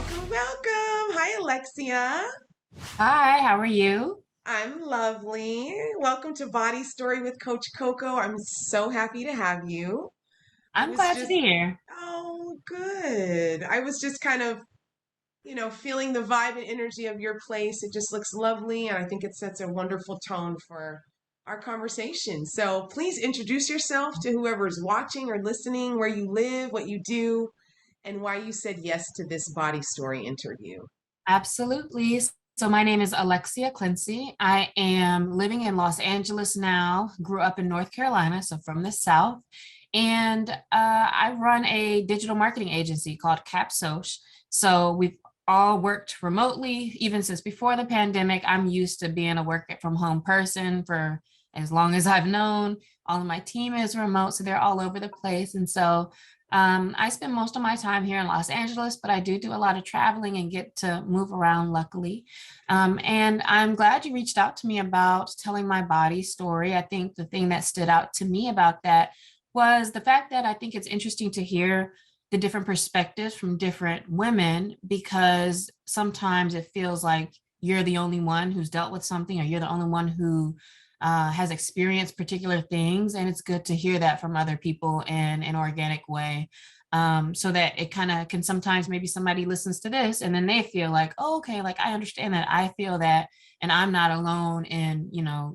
Welcome, welcome. Hi, Alexia. Hi, how are you? I'm lovely. Welcome to Body Story with Coach Coco. I'm so happy to have you. I I'm was glad to just, be here. oh, good. I was just kind of, feeling the vibe and energy of your place. It just looks lovely, and I think it sets a wonderful tone for our conversation. So please introduce yourself to whoever's watching or listening, where you live, what you do, and why you said yes to this Body Story interview. Absolutely. So my name is Alexia Clancy. I am living in Los Angeles now, grew up in North Carolina, so from the South. And I run a digital marketing agency called CapSoch. So we've all worked remotely, even since before the pandemic. I'm used to being a work from home person for as long as I've known. All of my team is remote, so they're all over the place. And so I spend most of my time here in Los Angeles, but I do a lot of traveling and get to move around, luckily. And I'm glad you reached out to me about telling my body story. I think the thing that stood out to me about that was the fact that I think it's interesting to hear the different perspectives from different women, because sometimes it feels like you're the only one who's dealt with something, or you're the only one who has experienced particular things. And it's good to hear that from other people in an organic way. So that it kind of can sometimes, maybe somebody listens to this and then they feel like, oh, okay, like I understand that, I feel that, and I'm not alone in,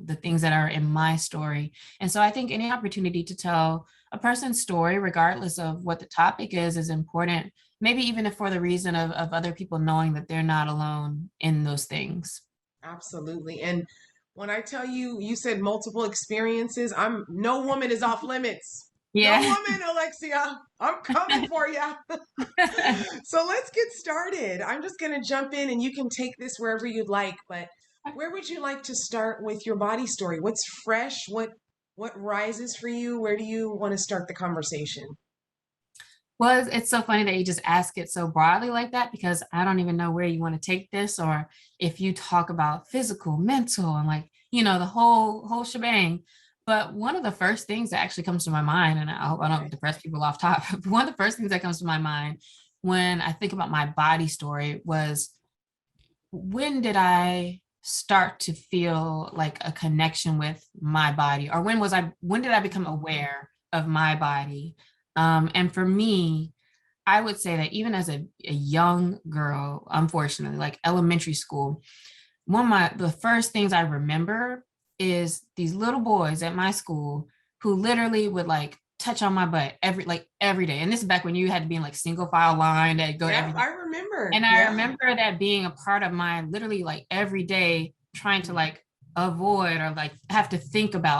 the things that are in my story. And so I think any opportunity to tell a person's story, regardless of what the topic is important, maybe even if for the reason of other people knowing that they're not alone in those things. Absolutely. And when I tell you, you said multiple experiences, I'm no woman is off limits. No Yeah. woman, Alexia. I'm coming for you. So let's get started. I'm just going to jump in and you can take this wherever you'd like, but where would you like to start with your body story? What's fresh? What rises for you? Where do you want to start the conversation? Well, it's so funny that you just ask it so broadly like that, because I don't even know where you want to take this, or if you talk about physical, mental, and like, the whole shebang. But one of the first things that actually comes to my mind, and I hope I don't Okay. depress people off top, but one of the first things that comes to my mind when I think about my body story was, when did I start to feel like a connection with my body? Or when did I become aware of my body? And for me, I would say that even as a young girl, unfortunately, like elementary school, the first things I remember is these little boys at my school who literally would like touch on my butt every day. And this is back when you had to be in like single file line that go to Yep, every day. I remember. And I Yeah. remember that being a part of my literally like every day, trying to like avoid, or like have to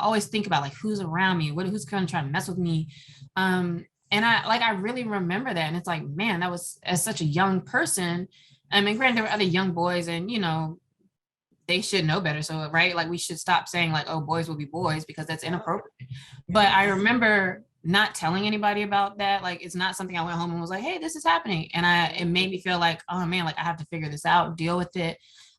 always think about like who's around me, who's gonna try to mess with me. And I really remember that. And it's like, man, that was, as such a young person. I mean, granted, there were other young boys, and they should know better. So, right, like we should stop saying like, oh, boys will be boys, because that's Yep. inappropriate. But I Yes. remember not telling anybody about that. Like, it's not something I went home and was like, hey, this is happening. And it made me feel like, oh man, like I have to figure this out, deal with it.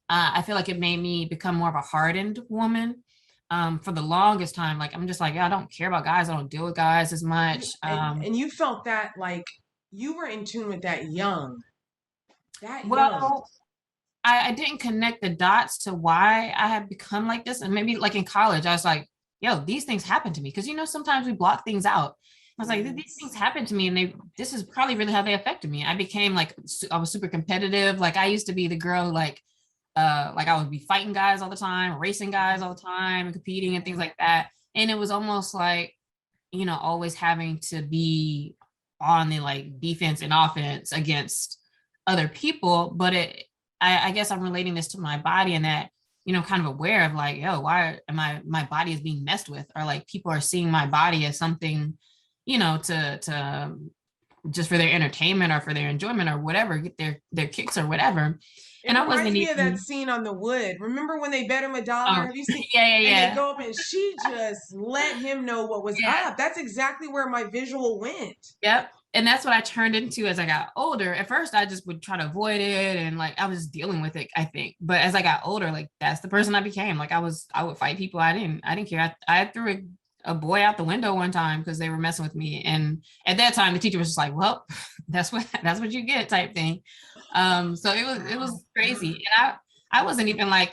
I feel like it made me become more of a hardened woman. For the longest time, like I'm just like, yeah, I don't care about guys. I don't deal with guys as You much. and you felt that like you were in tune with that young. That young. Well, I didn't connect the dots to why I had become like this. And maybe like in college, I was like, yo, these things happen to me. Cause sometimes we block things out. I was like, these things Yes. happen to me. And this is probably really how they affected me. I became like, I was super competitive. Like I used to be the girl, like I would be fighting guys all the time, racing guys all the time, and competing and things like that. And it was almost like, always having to be on the like defense and offense against other people. But I guess I'm relating this to my body, and that, kind of aware of like, yo, why am my body is being messed with, or like people are seeing my body as something, to just for their entertainment or for their enjoyment or whatever, get their kicks or whatever. It And I wasn't reminds me of that even, scene on The Wood. Remember when they bet him a dollar? oh, Have you seen? yeah, And they yeah, go up and she just let him know what was yeah. up. That's exactly where my visual went. Yep. And that's what I turned into as I got older. At first, I just would try to avoid it, and like I was dealing with it, I think. But as I got older, like that's the person I became. Like I would fight people. I didn't care. I threw a boy out the window one time because they were messing with me. And at that time, the teacher was just like, "Well, that's what you get," type thing. So it was Wow. crazy, and I wasn't even like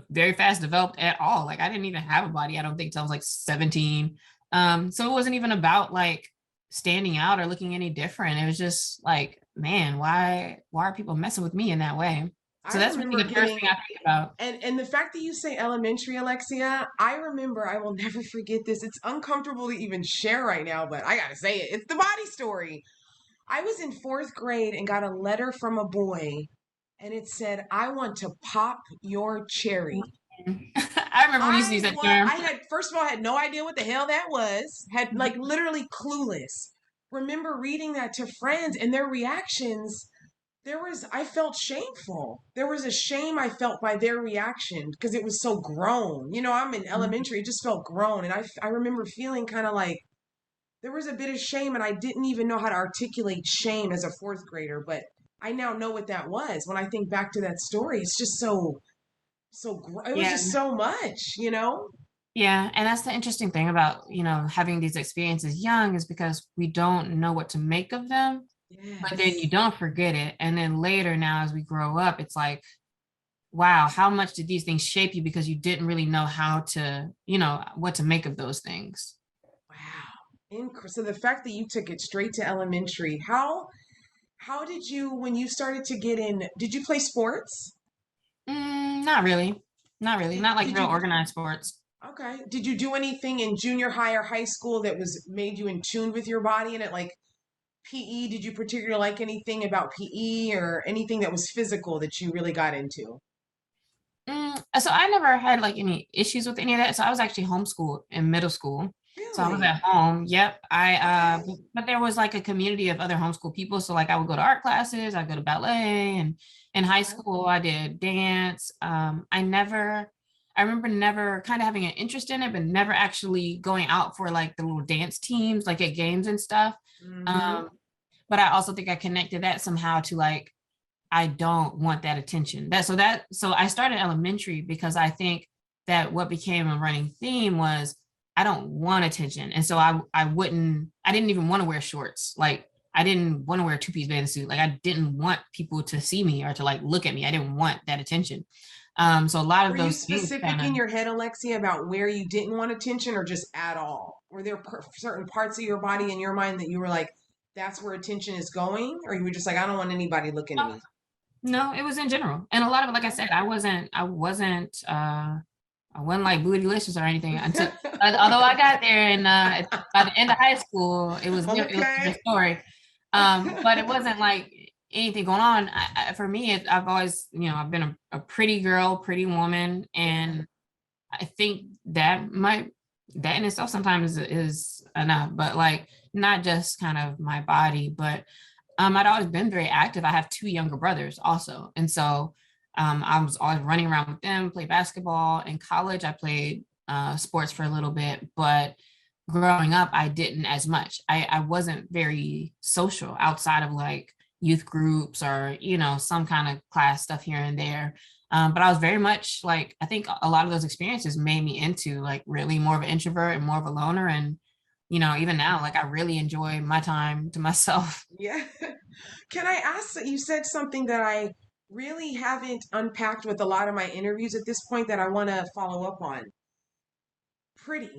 very fast developed at all. Like I didn't even have a body. I don't think till I was like 17. So it wasn't even about like standing out or looking any different. It was just like, man, why are people messing with me in that way? I So that's really remember the first getting thing I think about. and the fact that you say elementary, Alexia, I remember, I will never forget this. It's uncomfortable to even share right now, but I gotta say it. It's the body story. I was in fourth grade and got a letter from a boy, and it said, "I want to pop your cherry." I remember we used to use that I term. had, first of all, had no idea what the hell that was, had like literally clueless. Remember reading that to friends and their reactions. I felt shameful. There was a shame I felt by their reaction because it was so grown. I'm in elementary, it just felt grown. And I remember feeling kind of like there was a bit of shame, and I didn't even know how to articulate shame as a fourth grader, but I now know what that was. When I think back to that story, it's just it was Yeah. just so much. Yeah, and that's the interesting thing about, having these experiences young is because we don't know what to make of them, but then you Yes. don't forget it. And then later now as we grow up, it's like, wow, how much did these things shape you because you didn't really know how to, what to make of those things. Wow. So the fact that you took it straight to elementary, how did you, when you started to get in, did you play sports? Not really. Not really. Did Not like did real you organized sports. Okay. Did you do anything in junior high or high school that was made you in tune with your body and it, like PE? Did you particularly like anything about PE or anything that was physical that you really got into? So I never had like any issues with any of that. So I was actually homeschooled in middle school. So I was Really? at home. Yep. Okay. But there was like a community of other homeschool people. So like I would go to art classes, I go to ballet, and in high Okay. school I did dance. I remember never kind of having an interest in it, but never actually going out for like the little dance teams, like at games and stuff. Mm-hmm. Um, but I also think I connected that somehow to like I don't want that attention. So I started elementary because I think that what became a running theme was I don't want attention. And so I didn't even want to wear shorts. Like I didn't want to wear a two-piece bathing suit. Like I didn't want people to see me or to like look at me. I didn't want that attention. So a lot Were of you those things specific kind in of your head, Alexia, about where you didn't want attention or just at all? Were there certain parts of your body in your mind that you were like, that's where attention is going? Or you were just like, I don't want anybody looking at me? no, it was in general. And a lot of it, like I Okay. said, I wasn't like bootylicious or anything until, although I got there and by the end of high school, it was a different Okay. story. But it wasn't like anything going on. For me, I've always, I've been a pretty girl, pretty woman, Yeah. and I think that in itself sometimes is enough. But like not just kind of my body, but I'd always been very active. I have two younger brothers also. And so I was always running around with them, play basketball. In college, I played sports for a little bit, but growing up, I didn't as much. I wasn't very social outside of like youth groups or, some kind of class stuff here and there. But I was very much like, I think a lot of those experiences made me into like really more of an introvert and more of a loner. And, even now, like I really enjoy my time to myself. Yeah. Can I ask that you said something that I really haven't unpacked with a lot of my interviews at this point that I want to follow up on? Pretty.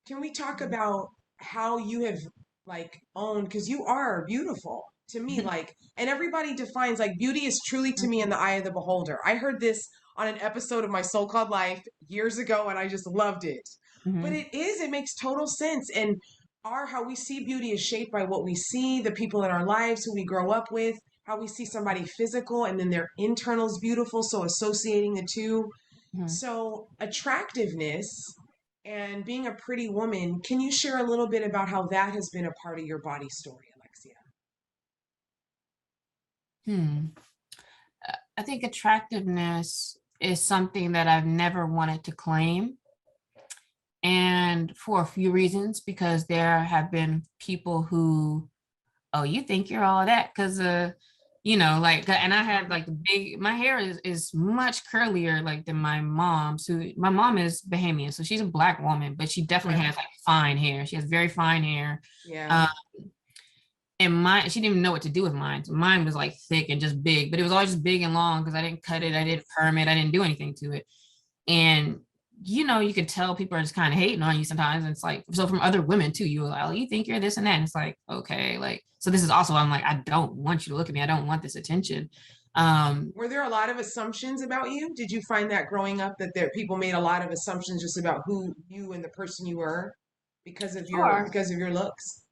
Can we talk about how you have like owned, because you are beautiful to me, like, and everybody defines like beauty is truly to me in the eye of the beholder. I heard this on an episode of My So Called Life years ago and I just loved it. But Mhm. it makes total sense. And how we see beauty is shaped by what we see, the people in our lives who we grow up with, how we see somebody physical and then their internal is beautiful. So associating the two. Mhm. So, attractiveness and being a pretty woman, can you share a little bit about how that has been a part of your body story, Alexia? Hmm. I think attractiveness is something that I've never wanted to claim. And for a few reasons, because there have been people who, oh, you think you're all that because like, and I had like my hair is much curlier like than my mom's. Who my mom is Bahamian, so she's a black woman, but she definitely Okay. has like fine hair. She has very fine hair. Yeah. Um, and mine, she didn't even know what to do with mine. So mine was like thick and just big, but it was always just big and long because I didn't cut it, I didn't Yes. perm it, I didn't do anything to it. And you could tell people are just kind of hating on you sometimes. And it's like, so from other women too, you were like, oh, you think you're this and that. And it's like, okay, like, so this is also, I'm like, I don't want you to look at me. I don't want this attention. Um, Were there a lot of assumptions about you? Did you find that growing up that there people made a lot of assumptions just about who you and the person you were sure. because of your looks?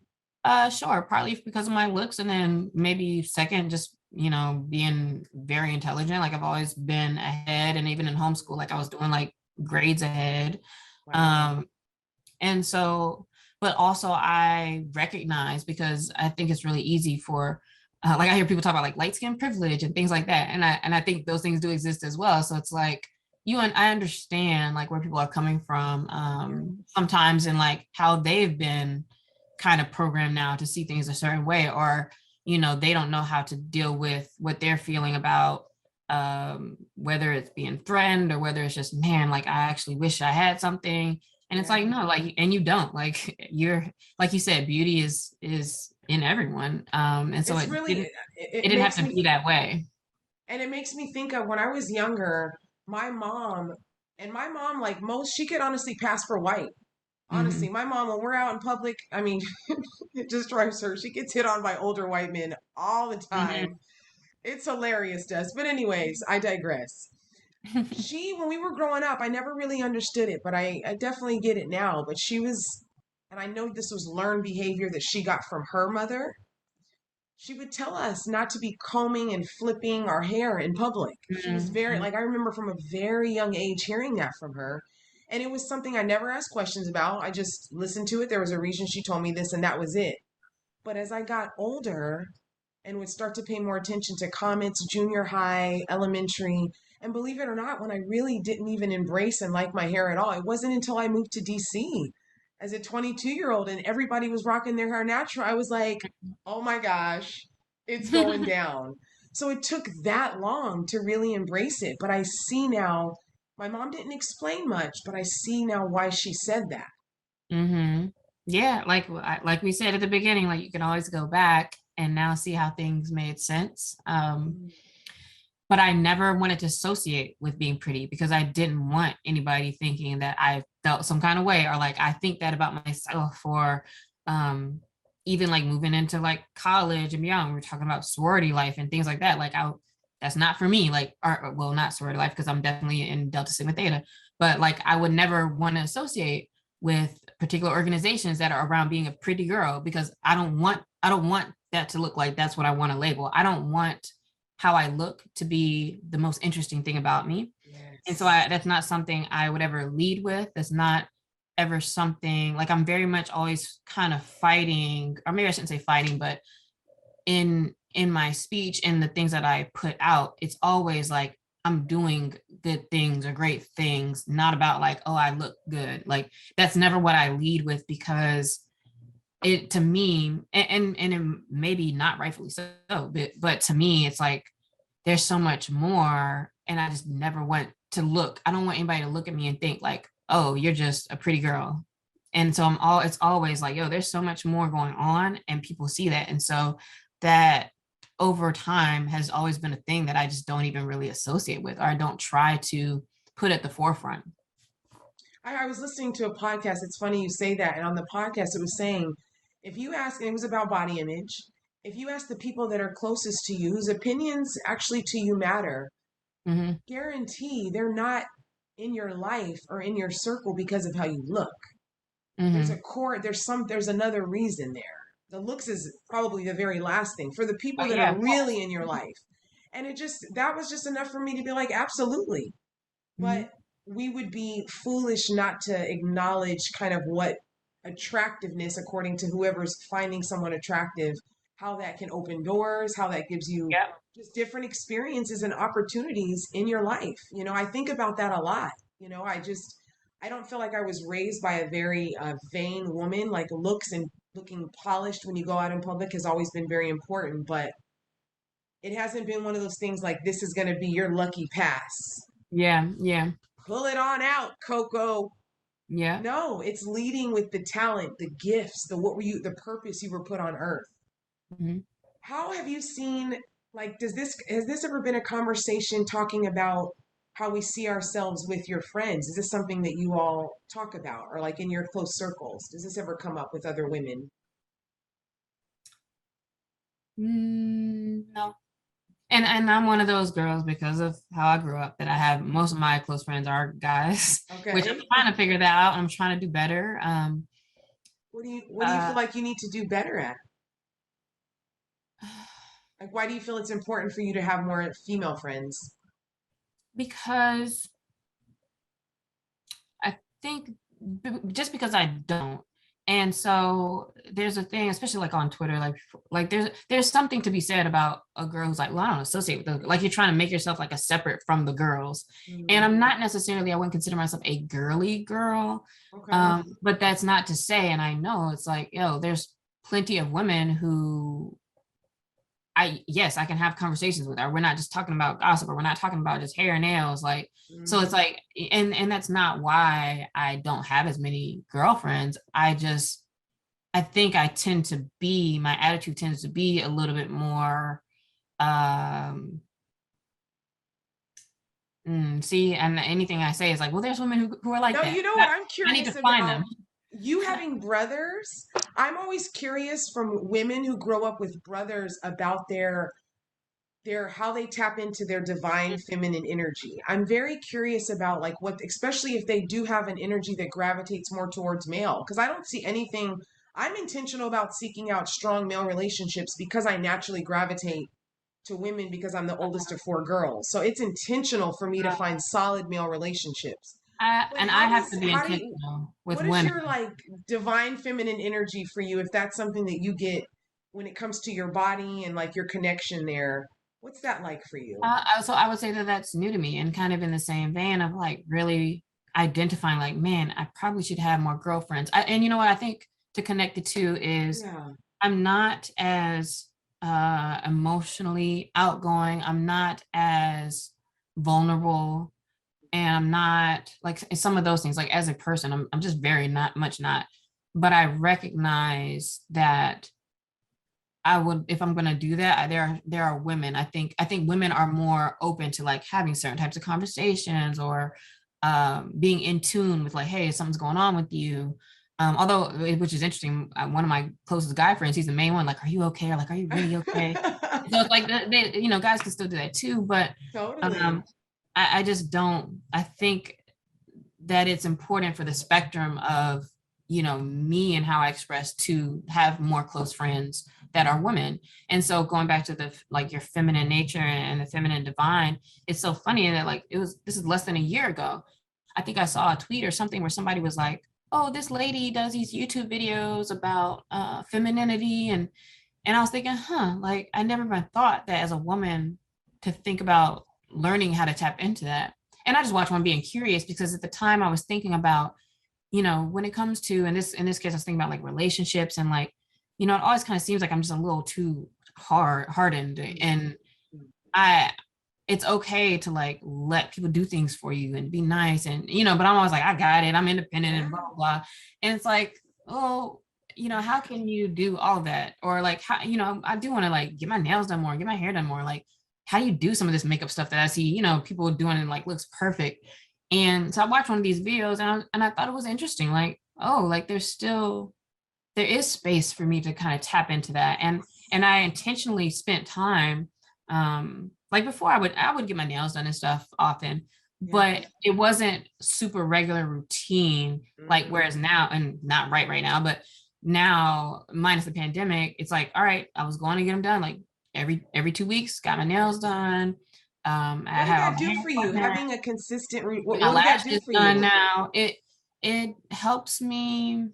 Sure. Partly because of my looks, and then maybe second, just, being very intelligent. Like I've always been ahead, and even in homeschool, like I was doing like grades ahead. Wow. Um, And so, but also I recognize, because I think it's really easy for, like I hear people talk about like light skin privilege and things like that. And I think those things do exist as well. So it's like you and I understand like where people are coming from, Yeah. sometimes, and like how they've been kind of programmed now to see things a certain way, or, they don't know how to deal with what they're feeling about, whether it's being threatened or whether it's just, man, like I actually wish I had something. And it's like, Yeah. no, like, and you don't, like, you're, like you said, beauty is in everyone. And so It's really it it didn't have makes to me be that way. and it makes me think of when I was younger, my mom my mom, like most, she could honestly pass for white. Mm-hmm. Honestly, my mom, when we're out in public, I mean, it just drives her. She gets hit on by older white men all the time. It's hilarious to us. But anyways, I digress. Mm-hmm. She, when we were growing up, I never really understood it, but I definitely get it now. But she was, and I know this was learned behavior that she got from her mother. She would tell us not to be combing and flipping our hair in public. She was very, Mm-hmm. like, I remember from a very young age hearing that from her. And it was something I never asked questions about. I just listened to it. There was a reason she told me this, and that was it. But as I got older and would start to pay more attention to comments, junior high, elementary, and believe it or not, when I really didn't even embrace and like my hair at all, it wasn't until I moved to DC as a 22-year-old and everybody was rocking their hair natural. I was like, oh my gosh, it's going down. So it took that long to really embrace it. But I see now, my mom didn't explain much, but I see now why she said that. Mm-hmm. Yeah, like we said at the beginning, like you can always go back and now see how things made sense. But I never wanted to associate with being pretty because I didn't want anybody thinking that I felt some kind of way, or like I think that about myself, or um even like moving into like college and beyond, we're talking about sorority life and things like that. Like I that's not for me, like, or well, not sorority life because I'm definitely in Delta Sigma Theta, but like I would never want to associate with particular organizations that are around being a pretty girl, because I don't want that to look like that's what I want to label. I don't want how I look to be the most interesting thing about me. And so Yes. that's not something I would ever lead with. That's not ever something, like, I'm very much always kind of fighting, or maybe I shouldn't say fighting, but in my speech and the things that I put out, it's always like I'm doing good things or great things, not about like, oh, I look good. Like that's never what I lead with, because it, to me, and it maybe not rightfully so, but to me it's like there's so much more, and I just never want to look, I don't want anybody to look at me and think like, oh, you're just a pretty girl. And so it's always like, yo, there's so much more going on, and people see that. And so that over time has always been a thing that I just don't even really associate with, or I don't try to put at the forefront. I was listening to a podcast. It's funny you say that. And on the podcast, it was saying, if you ask, and it was about body image, if you ask the people that are closest to you, whose opinions actually to you matter, Hmm. guarantee they're not in your life or in your circle because of how you look. There's a Hmm. core, there's another reason there. The looks is probably the very last thing for the Oh people that yeah, are of really course. in your life. And that was just enough for me to be like, absolutely. Hmm. But we would be foolish not to acknowledge kind of what attractiveness, according to whoever's finding someone attractive, how that can open doors, how that gives you Yep. just different experiences and opportunities in your life. I think about that a lot. I don't feel like I was raised by a very vain woman. Like looks and looking polished when you go out in public has always been very important. But It hasn't been one of those things like this is going to be your lucky pass. Yeah, yeah, Pull it on out, Coco. yeah. No, it's leading with the talent, the gifts, the what were you, the purpose you were put on earth. Mhm. How have you seen, like, has this ever been a conversation talking about how we see ourselves with your friends? Is this something that you all talk about or like in your close circles? Does this ever come up with other women? No. And I'm one of those girls because of how I grew up that I have most of my close friends are guys, which I'm Okay. trying to figure that out. I'm trying to do better. What do you Uh, feel like you need to do better at? Like, why do you feel it's important for you to have more female friends? because I think just because I don't. And so there's a thing, especially like on Twitter, like there's something to be said about a girl who's like, well, I don't associate with those. Like you're trying to make yourself like a separate from the girls. And Mm, I'm not necessarily, I wouldn't consider myself a girly girl. okay. But that's not to say, and I know it's like, yo, there's plenty of women who yes, I can have conversations with her. We're not just talking about gossip, or we're not talking about just hair and nails. Like, so it's Hmm. like, and that's not why I don't have as many girlfriends. I think I tend to be, my attitude tends to be a little bit more, um, see, and anything I say is like, well, there's women who are like No, that. you know what I'm I need to curious find about? them. You having brothers. I'm always curious from women who grow up with brothers about their how they tap into their divine feminine energy. I'm very curious about like what, especially if they do have an energy that gravitates more towards male, because I don't see anything. I'm intentional about seeking out strong male relationships because I naturally gravitate to women because I'm the oldest of four girls. So it's intentional for me to find solid male relationships. But I have to be how do you, intentional with what is women. your like divine feminine energy for you if that's something that you get when it comes to your body and like your connection there? What's that like for you? So I would say that that's new to me, and kind of in the same vein of like really identifying like, man, I probably should have more girlfriends. And you know what I think to connect the two is Yeah. I'm not as emotionally outgoing. I'm not as vulnerable, and I'm not like some of those things. Like as a person, I'm just very not much not. But I recognize that I would, if I'm gonna do that, there are women. I think women are more open to like having certain types of conversations, or being in tune with like, hey, something's going on with you. Although, which is interesting, one of my closest guy friends, he's the main one. Like, are you okay? Or like, are you really okay? So it's like guys can still do that too. But Totally. um, I just don't. I think that it's important for the spectrum of me and how I express to have more close friends that are women. And so going back to the like your feminine nature and the feminine divine, it's so funny that like this is less than a year ago. I think I saw a tweet or something where somebody was like, oh, this lady does these YouTube videos about femininity, and I was thinking, like I never even thought that as a woman to think about learning how to tap into that. And I just watched one being curious because at the time I was thinking about, when it comes to, in this case, I was thinking about like relationships, and like, it always kind of seems like I'm just a little too hardened. And I it's okay to like let people do things for you and be nice, and but I'm always like, I got it, I'm independent and Yeah. blah blah blah. And it's like, oh, how can you do all of that? Or like, how, I do want to like get my nails done more, get my hair done more. Like, how do you do some of this makeup stuff that I see people doing, and like looks perfect? And so I watched one of these videos, and I thought it was interesting, like, oh, like there is space for me to kind of tap into that. And I intentionally spent time, like before I would get my nails done and stuff often, Yeah. but it wasn't super regular routine, like Mhm. whereas now, and not right now, but now minus the pandemic, it's like, all right, I was going to get them done like every 2 weeks, got my nails done. I What did had all that my do hair for you? appointments, Having a consistent, my what did that do lashes for done you? now. It helps me,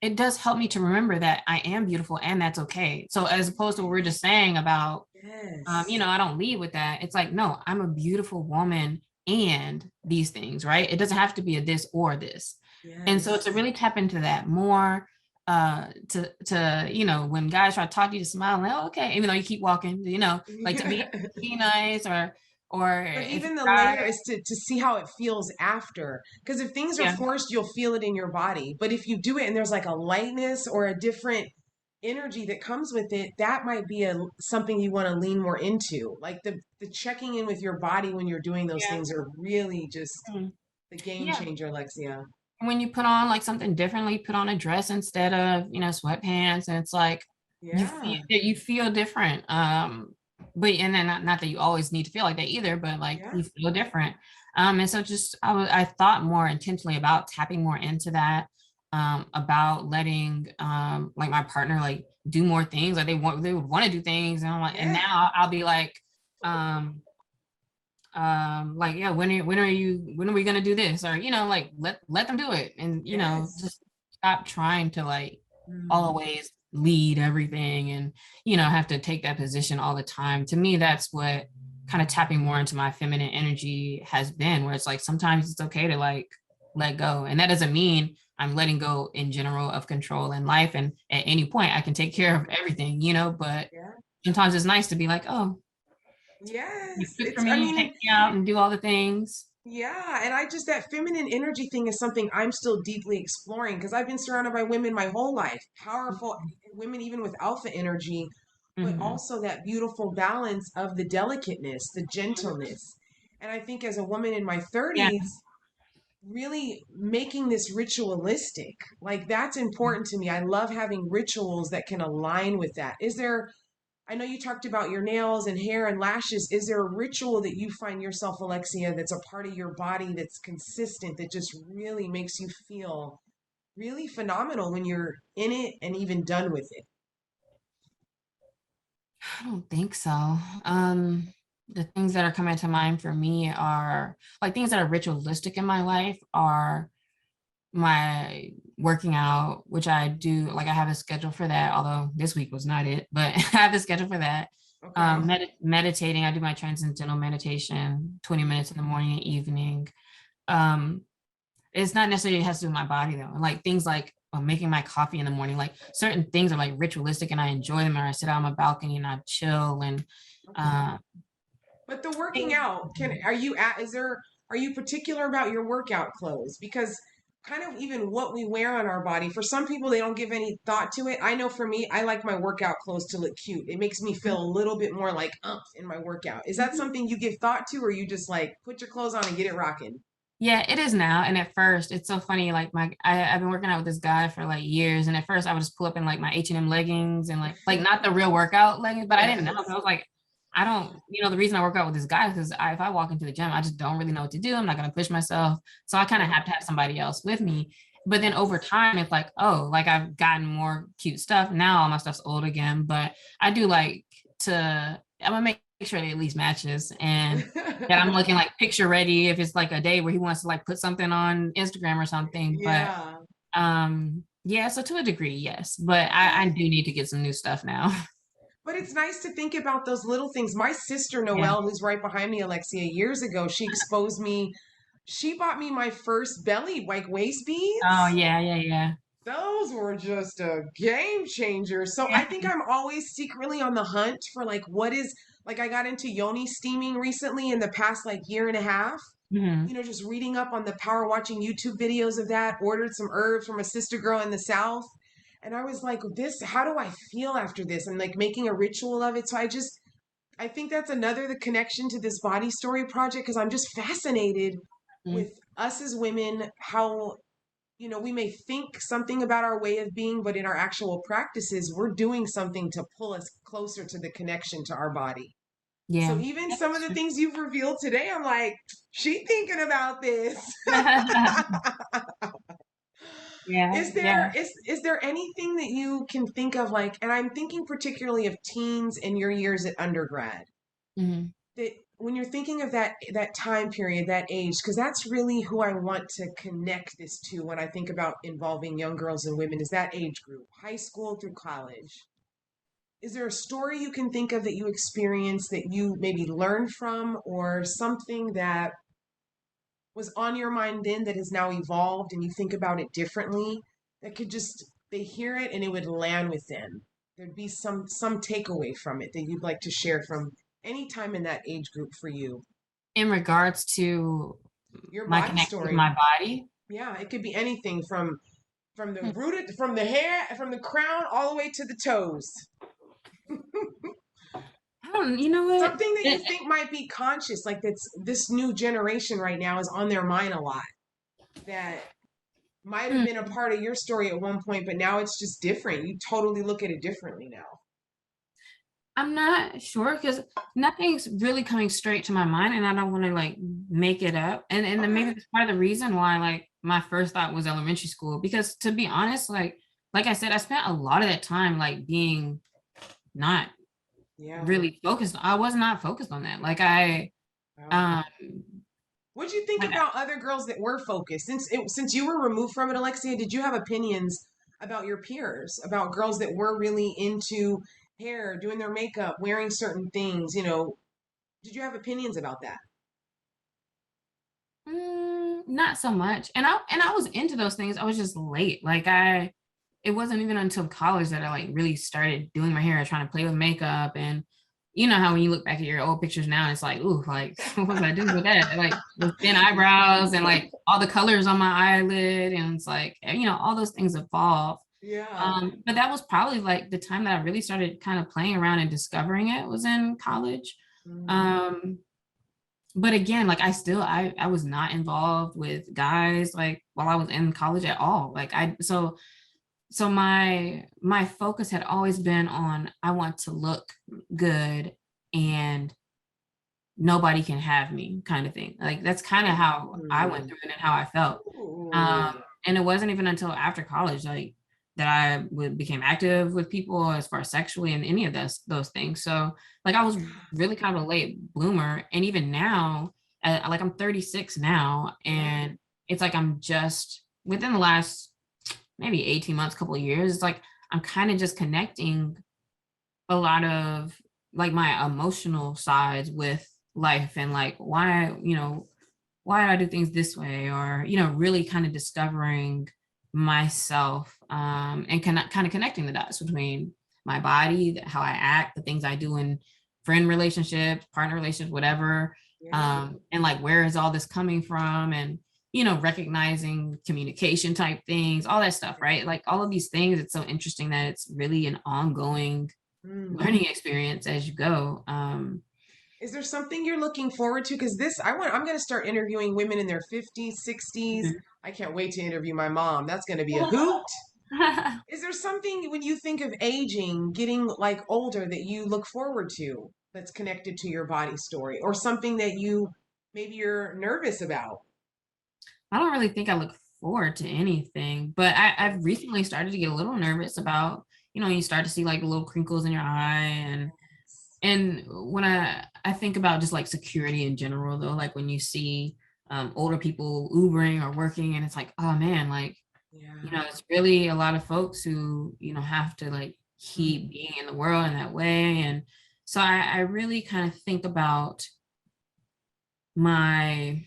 it does help me to remember that I am beautiful and that's okay. So as opposed to what we're just saying about, Yes. I don't lead with that. It's like, no, I'm a beautiful woman and these things, right? It doesn't have to be a this or this. And so Yes. to really tap into that more, when guys try to talk to you, to smile, like, oh, okay, even though you keep walking, like to be nice, or But if a even the guy, layer is to see how it feels after. Because if things are yeah, forced, you'll feel it in your body. But if you do it and there's like a lightness or a different energy that comes with it, that might be a something you want to lean more into. Like the checking in with your body when you're doing those yeah, things are really just mm, the game yeah. changer, Alexia. When you put on like something differently, put on a dress instead of sweatpants, and it's like Yeah. you feel different. But and then not that you always need to feel like that either, but like Yeah. you feel different. And so just I thought more intentionally about tapping more into that, about letting like my partner like do more things, like they would want to do things, and I'm like, and Yeah. now I'll be um like, yeah, when are we gonna do this, or like let them do it, and Yes. just stop trying to like Mm. always lead everything, and have to take that position all the time. To me, that's what kind of tapping more into my feminine energy has been, where it's like sometimes it's okay to like let go, and that doesn't mean I'm letting go in general of control in life, and at any point I can take care of everything, but Yeah. sometimes it's nice to be like, oh, you Yes. cook for It's, me, I you mean, take me out and do all the things. yeah, and I just that feminine energy thing is something I'm still deeply exploring because I've been surrounded by women my whole life, powerful women even with alpha energy, but Mhm. also that beautiful balance of the delicateness, the Mhm. gentleness. And I think as a woman in my Yeah. 30s, really making this ritualistic, like that's important to me. I love having rituals that can align with that. Is there I know you talked about your nails and hair and lashes. Is there a ritual that you find yourself, Alexia, that's a part of your body that's consistent, that just really makes you feel really phenomenal when you're in it and even done with it? I don't think so. Um, the things that are coming to mind for me are like things that are ritualistic in my life are my working out, which I do, like I have a schedule for that, although this week was not it, but I have a schedule for that. Okay. Meditating, I do my transcendental meditation, 20 minutes in the morning and evening. Um, it's not necessarily it has to do with my body though. Like things like making my coffee in the morning, like certain things are like ritualistic and I enjoy them. Or I sit out on my balcony and I chill and Okay. uh, But the working things. out, are you at, is there, are you particular about your workout clothes? Because kind of even what we wear on our body, for some people, they don't give any thought to it. I know for me, I like my workout clothes to look cute. It makes me feel a little bit more like in my workout. Is that something you give thought to, or you just like put your clothes on and get it rocking? Yeah, it is now. And at first, it's so funny. Like I've been working out with this guy for like years, and at first I would just pull up in like my H&M leggings and like not the real workout leggings, but I didn't know. I Yes. was like, I don't, the reason I work out with this guy is because if I walk into the gym, I just don't really know what to do. I'm not gonna push myself, so I kind of Right. have to have somebody else with me. But then over Yes. time, it's like, oh, like I've gotten more cute stuff. Now all my stuff's old again, but I do like to. I'm gonna make sure it at least matches and that I'm looking like picture ready if it's like a day where he wants to like put something on Instagram or something. But Yeah. yeah, so to a degree, yes. But I Okay. do need to get some new stuff now. But it's nice to think about those little things. My sister Yeah. Noelle, who's right behind me, Alexia, years ago, she exposed me. She bought me my first belly like waist Oh beads. yeah, yeah, yeah. Those were just a game changer. So I Yeah. think I'm always secretly on the hunt for like what is like I got into yoni steaming recently in the past like year and a half. Hmm. Just reading up on the power, watching YouTube videos of that, ordered some herbs from a sister girl in the South. And I was like, this, how do I feel after this? And like making a ritual of it. So I think that's another the connection to this body story project because I'm just fascinated Hmm. with us as women, how we may think something about our way of being, but in our actual practices, we're doing something to pull us closer to the connection to our body. So Yeah. even Yeah, some of that's the true. things you've revealed today, I'm like, she thinking about this. Yeah, yeah. Is there anything that you can think of like, and I'm thinking particularly of teens and your years at undergrad, Hmm. that when you're thinking of that time period, that age, because that's really who I want to connect this to when I think about involving young girls and women is that age group, high school through college. Is there a story you can think of that you experienced that you maybe learned from or something that was on your mind then that has now evolved and you think about it differently that could just they hear it and it would land with them. There'd be some takeaway from it that you'd like to share from any time in that age group for you. In regards to Your my body connection with story. my body. Yeah, it could be anything from the Hmm. rooted from the hair from the crown all the way to the toes. I don't, you know what? Something that you think might be conscious, like that's this new generation right now is on their mind a lot. That might have Hmm, been a part of your story at one point, but now it's just different. You totally look at it differently now. I'm not sure because nothing's really coming straight to my mind, and I don't want to like make it up. And then maybe Okay. that's part of the reason why like my first thought was elementary school because to be honest, like I said, I spent a lot of that time like being not Yeah. really focused. I was not focused on that. Like I Wow. um What'd you think like about other girls that were focused? Since you were removed from it, Alexia, did you have opinions about your peers, about girls that were really into hair, doing their makeup, wearing certain things? Did you have opinions about that? not so much. And I was into those things. I was just late. Like I it wasn't even until college that I like really started doing my hair, trying to play with makeup. And you know how when you look back at your old pictures now, it's like, ooh, like what was I doing with that? Like the thin eyebrows and like all the colors on my eyelid. And it's like, all those things evolve. Yeah. But that was probably like the time that I really started kind of playing around and discovering it was in college. Mm. Um, but again, like I was not involved with guys like while I was in college at all. Like so my focus had always been on I want to look good and nobody can have me kind of thing. Like that's kind of how I went Mm. through it and how I felt. Ooh. Um, and it wasn't even until after college, like that became active with people as far as sexually and any of those things. So like I was really kind of a late bloomer. And even now, like I'm 36 now, Yeah. and it's like I'm just within the last maybe 18 months, couple of years, it's like I'm kind of just connecting a lot of like my emotional sides with life and like why do I do things this way or really kind of discovering myself and kind of connecting the dots between my body, how I act, the things I do in friend relationships, partner relationships, whatever, Yeah. and like where is all this coming from and recognizing communication type things, all that stuff, right? Like all of these things, it's so interesting that it's really an ongoing Mm. learning experience as you go. Is there something you're looking forward to? Because I'm going to start interviewing women in their 50s, 60s. Mhm. I can't wait to interview my mom. That's going to be a hoot. Is there something when you think of aging, getting like older, that you look forward to that's connected to your body story, or something that maybe you're nervous about? I don't really think I look forward to anything, but I've recently started to get a little nervous about, you start to see like little crinkles in your eye and when I think about just like security in general though, like when you see older people Ubering or working and it's like, oh man, like, Yeah. it's really a lot of folks who, have to like Mm. keep being in the world in that way. And so I really kind of think about my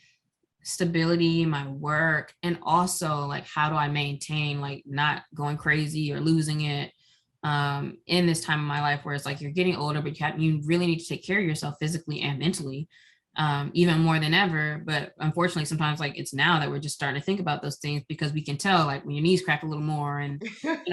stability, my work, and also like how do I maintain like not going crazy or losing it in this time of my life where it's like you're getting older, but you really need to take care of yourself physically and mentally, even more than ever. But unfortunately, sometimes like it's now that we're just starting to think about those things because we can tell like when your knees crack a little more and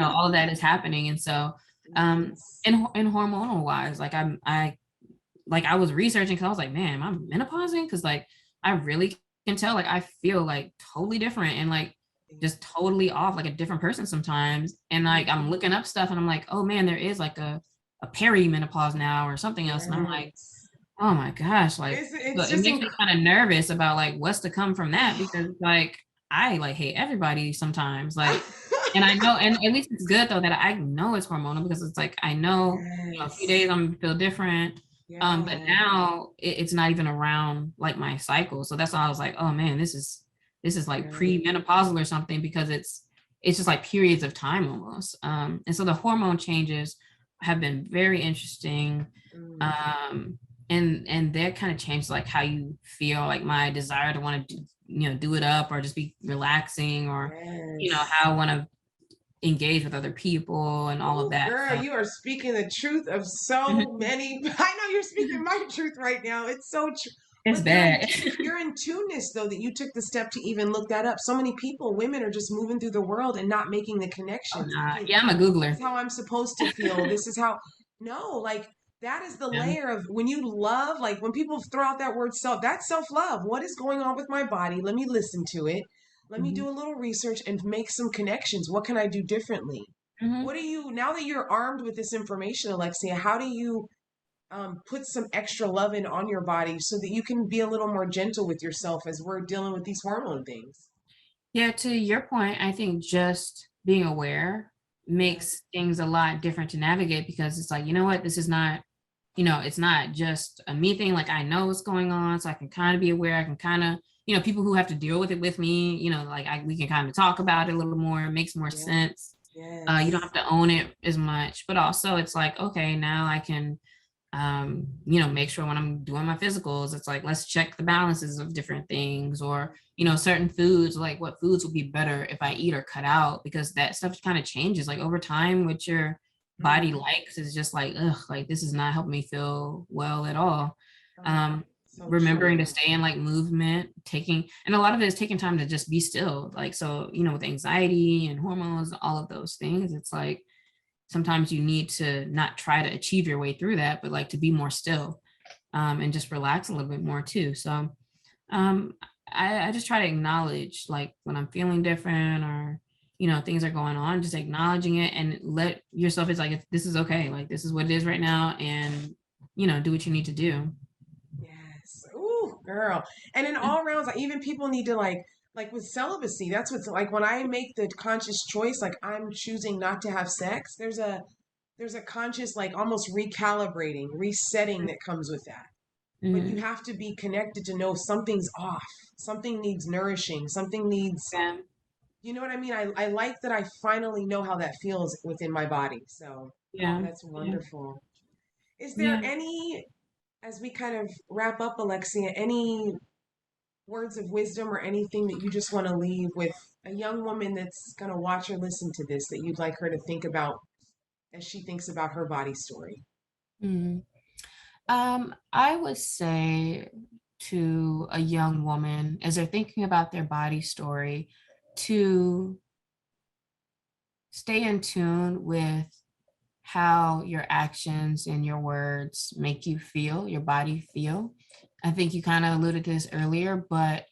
all of that is happening. And so Yes. and hormonal wise, like I was researching because I was like, man, am I menopausing? Because like I really can tell, like I feel like totally different and like just totally off, like a different person sometimes. And like I'm looking up stuff and I'm like, oh man, there is like a perimenopause now or something else. And I'm like, Yes. oh my gosh, like so It's it just makes me kind of nervous about like what's to come from that because like I like hate everybody sometimes. Like and I know and at least it's good though that I know it's hormonal because it's like I know a few Yes. days I'm gonna feel different. But Yeah. now it's not even around like my cycle. So that's why I was like, oh man, this is like Yeah. pre-menopausal or something because it's just like periods of time almost. And so the hormone changes have been very interesting. Mm. Um, and that kind of changed like how you feel, like my desire to want to do it up or just be relaxing or Yes. how I want to engage with other people and all of Ooh, that. girl, So you are speaking the truth of so many. I know you're speaking my truth right now. It's so true. it's But bad. you're in tuneness though that you took the step to even look that up. So many people, women are just moving through the world and not making the Oh, connections. nah. Okay, Yeah, I'm a this Googler. is how I'm supposed to feel. This is how no, like that is the Yeah. layer of when you love, like when people throw out that word self, that's self-love. What is going on with my body? Let me listen to it. Let me Hmm. do a little research and make some connections. What can I do differently? Hmm. What do you, now that you're armed with this information, Alexia, how do you put some extra love in on your body so that you can be a little more gentle with yourself as we're dealing with these hormone things? Yeah, to your point, I think just being aware Yeah, makes things a lot different to navigate because it's like, you know what, this is not, you know, it's not just a me thing. Like I know what's going on, so I can kind of be aware. I can kind of, you know, people who have to deal with it with me, you know, like we can kind of talk about it a little more. It makes more yeah, sense. You don't yes. have to own it as much, but also it's like, okay, now I can you know, make sure when I'm doing my physicals, it's like, let's check the balances of different things or, you know, certain foods, like what foods would be better if I eat or cut out, because that stuff kind of changes like over time, what your body Mm. likes is just like, ugh, like this is not helping me feel well at all. Oh, Um, so remembering to true. stay in like movement, taking, and a lot of it is taking time to just be still. Like, so, you know, with anxiety and hormones, all of those things, it's like, sometimes you need to not try to achieve your way through that, but like to be more still and just relax a little bit more too. So um, I just try to acknowledge like when I'm feeling different or, you know, things are going on, just acknowledging it and let yourself, it's like, this is okay. Like, this is what it is right now. And, you know, do what you need to do. Yes. Ooh, girl. And in all rounds, like even people need to like with celibacy, that's what's like when I make the conscious choice, like I'm choosing not to have sex, there's a conscious like almost recalibrating, resetting that comes with that. But you Mm-hmm. have to be connected to know something's off. Something needs nourishing. Something needs, Yeah. you know what I mean? I like that I finally know how that feels within my body. So, oh, Yeah. that's Yeah. wonderful. Is there Yeah. any, as we kind of wrap up, Alexia, any words of wisdom or anything that you just want to leave with a young woman that's going to watch or listen to this that you'd like her to think about as she thinks about her body story? Mm. I would say to a young woman as they're thinking about their body story to stay in tune with how your actions and your words make you feel, your body feel. I think you kind of alluded to this earlier, but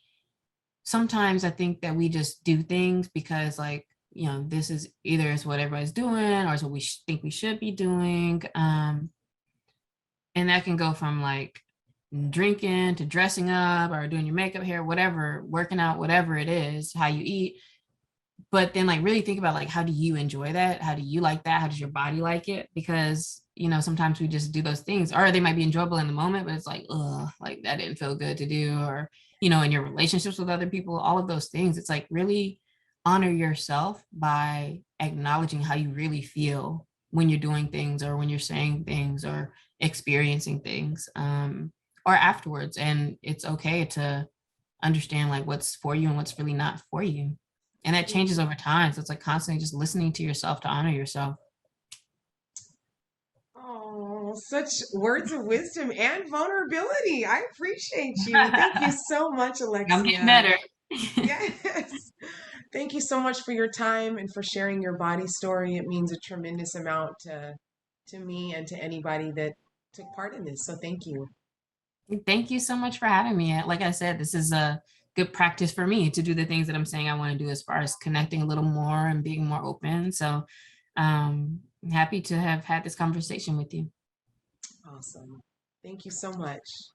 sometimes I think that we just do things because, like, you know, this is either is what everybody's doing or is what we think we should be doing. And that can go from like drinking to dressing up or doing your makeup, hair, whatever, working out, whatever it is, how you eat. But then like really think about like how do you enjoy that? How do you like that? How does your body like it? Because you know, sometimes we just do those things, or they might be enjoyable in the moment, but it's like, ugh, like that didn't feel good to do, or you know, in your relationships with other people, all of those things. It's like really honor yourself by acknowledging how you really feel when you're doing things or when you're saying things or experiencing things or afterwards. And it's okay to understand like what's for you and what's really not for you. And that changes over time. So it's like constantly just listening to yourself to honor yourself. Oh, such words of wisdom and vulnerability. I appreciate you. Thank you so much, I'm getting Alexia. better. Yes. Thank you so much for your time and for sharing your body story. It means a tremendous amount to me and to anybody that took part in this. So thank you. Thank you so much for having me. Like I said, this is a good practice for me to do the things that I'm saying I want to do as far as connecting a little more and being more open. So I'm happy to have had this conversation with you. Awesome. Thank you so much.